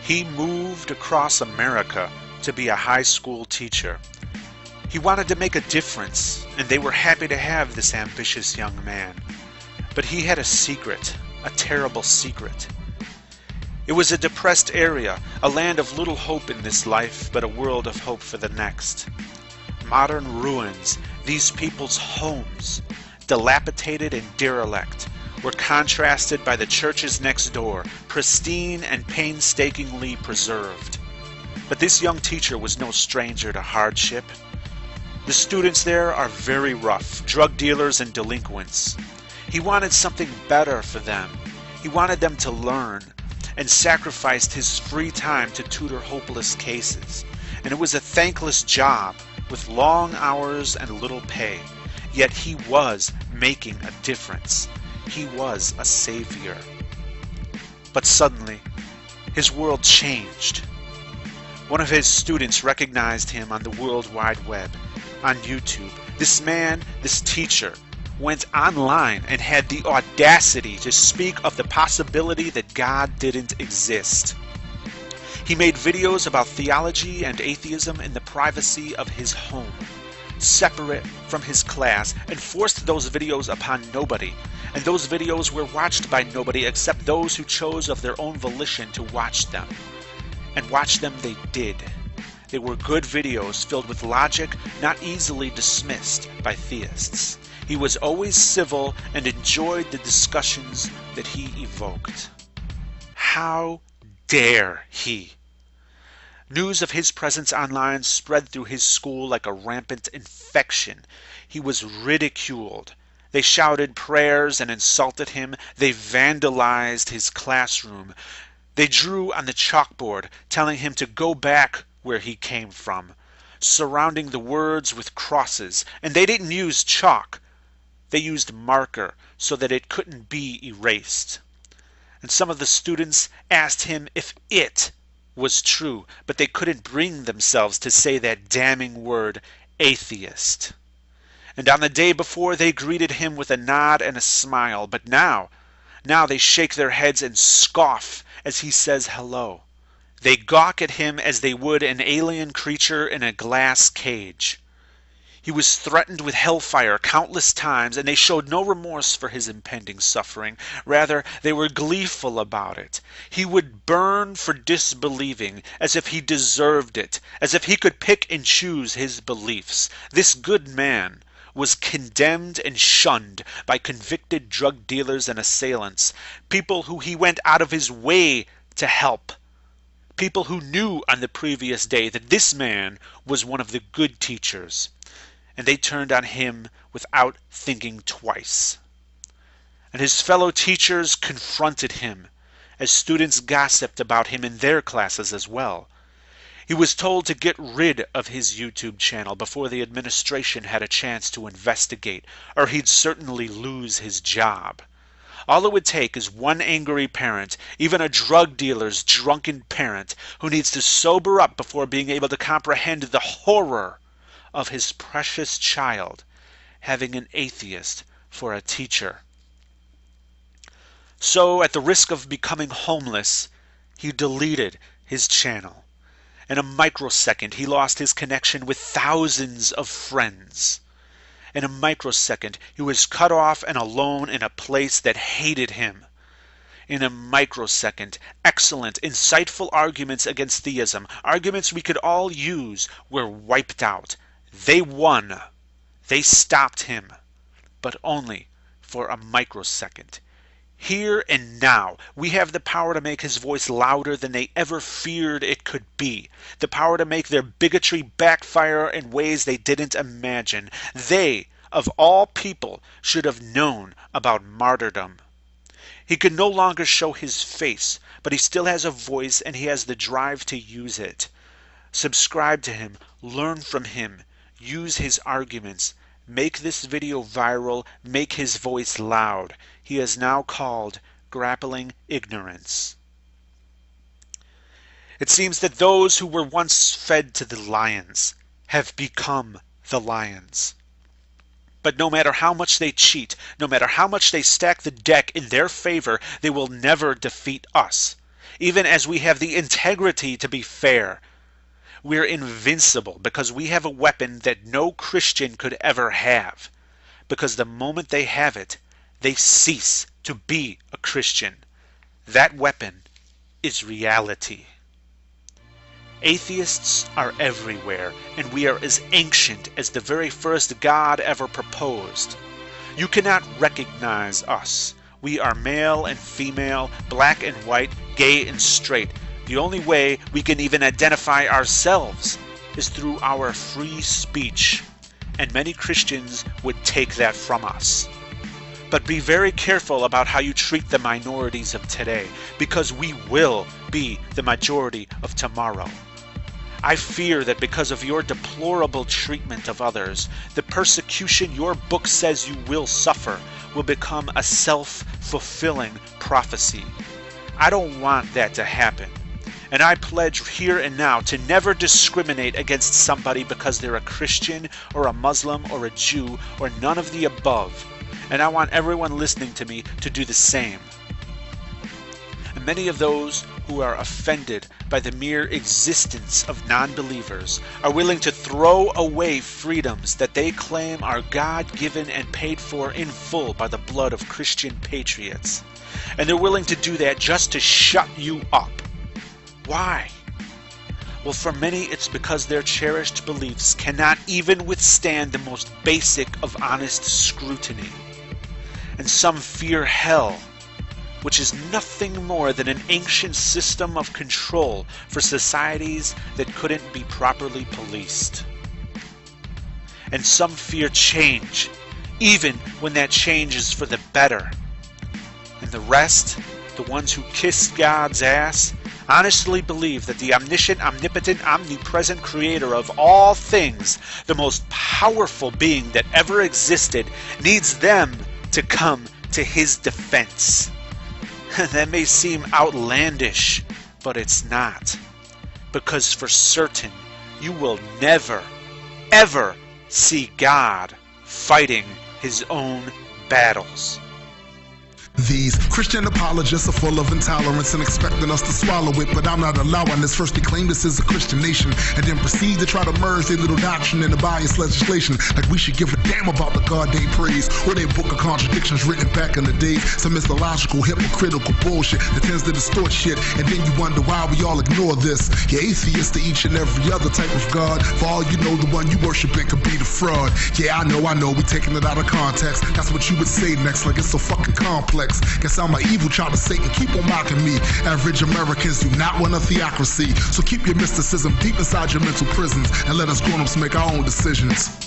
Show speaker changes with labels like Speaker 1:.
Speaker 1: He moved across America to be a high school teacher. He wanted to make a difference, and they were happy to have this ambitious young man. But he had a secret, a terrible secret. It was a depressed area, a land of little hope in this life, but a world of hope for the next. Modern ruins, these people's homes, dilapidated and derelict, were contrasted by the churches next door, pristine and painstakingly preserved. But this young teacher was no stranger to hardship. The students there are very rough, drug dealers and delinquents. He wanted something better for them. He wanted them to learn, and sacrificed his free time to tutor hopeless cases. And it was a thankless job, with long hours and little pay. Yet he was making a difference. He was a savior. But suddenly, his world changed. One of his students recognized him on the World Wide Web, on YouTube. This man, this teacher, went online and had the audacity to speak of the possibility that God didn't exist. He made videos about theology and atheism in the privacy of his home, separate from his class, and forced those videos upon nobody. And those videos were watched by nobody except those who chose of their own volition to watch them. And watch them they did. They were good videos filled with logic not easily dismissed by theists. He was always civil and enjoyed the discussions that he evoked. How dare he? News of his presence online spread through his school like a rampant infection. He was ridiculed. They shouted prayers and insulted him. They vandalized his classroom. They drew on the chalkboard, telling him to go back where he came from, surrounding the words with crosses. And they didn't use chalk. They used marker so that it couldn't be erased. And some of the students asked him if it was true, but they couldn't bring themselves to say that damning word, atheist. And on the day before, they greeted him with a nod and a smile, but now they shake their heads and scoff as he says hello. They gawk at him as they would an alien creature in a glass cage. He was threatened with hellfire countless times, and they showed no remorse for his impending suffering. Rather, they were gleeful about it. He would burn for disbelieving, as if he deserved it, as if he could pick and choose his beliefs. This good man was condemned and shunned by convicted drug dealers and assailants, people who he went out of his way to help, people who knew on the previous day that this man was one of the good teachers. And they turned on him without thinking twice. And his fellow teachers confronted him, as students gossiped about him in their classes as well. He was told to get rid of his YouTube channel before the administration had a chance to investigate, or he'd certainly lose his job. All it would take is one angry parent, even a drug dealer's drunken parent, who needs to sober up before being able to comprehend the horror of his precious child having an atheist for a teacher. So, at the risk of becoming homeless, he deleted his channel. In a microsecond, he lost his connection with thousands of friends. In a microsecond, he was cut off and alone in a place that hated him. In a microsecond, excellent, insightful arguments against theism, arguments we could all use, were wiped out. They won. They stopped him, but only for a microsecond. Here and now, we have the power to make his voice louder than they ever feared it could be. The power to make their bigotry backfire in ways they didn't imagine. They, of all people, should have known about martyrdom. He could no longer show his face, but he still has a voice and he has the drive to use it. Subscribe to him, learn from him, use his arguments, make this video viral, make his voice loud. He is now called Grappling Ignorance. It seems that those who were once fed to the lions have become the lions. But no matter how much they cheat, no matter how much they stack the deck in their favor, they will never defeat us. even as we have the integrity to be fair. We're invincible because we have a weapon that no Christian could ever have. Because the moment they have it, they cease to be a Christian. That weapon is reality. Atheists are everywhere, and we are as ancient as the very first God ever proposed. You cannot recognize us. We are male and female, black and white, gay and straight. The only way we can even identify ourselves is through our free speech, and many Christians would take that from us. But be very careful about how you treat the minorities of today, because we will be the majority of tomorrow. I fear that because of your deplorable treatment of others, the persecution your book says you will suffer will become a self-fulfilling prophecy. I don't want that to happen. And I pledge here and now to never discriminate against somebody because they're a Christian or a Muslim or a Jew or none of the above. And I want everyone listening to me to do the same. And many of those who are offended by the mere existence of non-believers are willing to throw away freedoms that they claim are God-given and paid for in full by the blood of Christian patriots. And they're willing to do that just to shut you up. Why? Well, for many, it's because their cherished beliefs cannot even withstand the most basic of honest scrutiny. And some fear hell, which is nothing more than an ancient system of control for societies that couldn't be properly policed. And some fear change, even when that change is for the better. And the rest, the ones who kiss God's ass, honestly believe that the omniscient, omnipotent, omnipresent creator of all things, the most powerful being that ever existed, needs them to come to his defense. That may seem outlandish, but it's not. Because for certain, you will never, ever see God fighting his own battles.
Speaker 2: These Christian apologists are full of intolerance and expecting us to swallow it, but I'm not allowing this. First they claim this is a Christian nation, and then proceed to try to merge their little doctrine into biased legislation, like we should give a damn about the God they praise, or their book of contradictions written back in the days. Some mythological, hypocritical bullshit that tends to distort shit, and then you wonder why we all ignore this. You're atheist to each and every other type of God. For all you know, the one you worshiping could be the fraud. Yeah, I know, we taking it out of context. That's what you would say next, like it's so fucking complex. Guess I'm an evil child of Satan, keep on mocking me. Average Americans do not want a theocracy, so keep your mysticism deep inside your mental prisons and let us grown-ups make our own decisions.